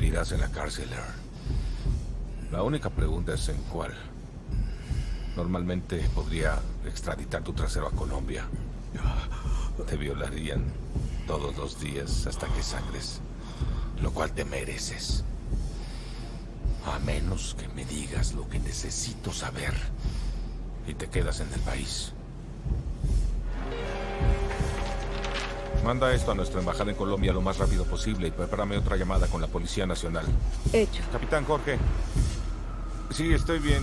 Vivirás en la cárcel, Earl. La única pregunta es en cuál. Normalmente podría extraditar tu trasero a Colombia. Te violarían todos los días hasta que sangres, lo cual te mereces. A menos que me digas lo que necesito saber y te quedas en el país. Manda esto a nuestra embajada en Colombia lo más rápido posible y prepárame otra llamada con la Policía Nacional. Hecho. Capitán Jorge. Sí, estoy bien.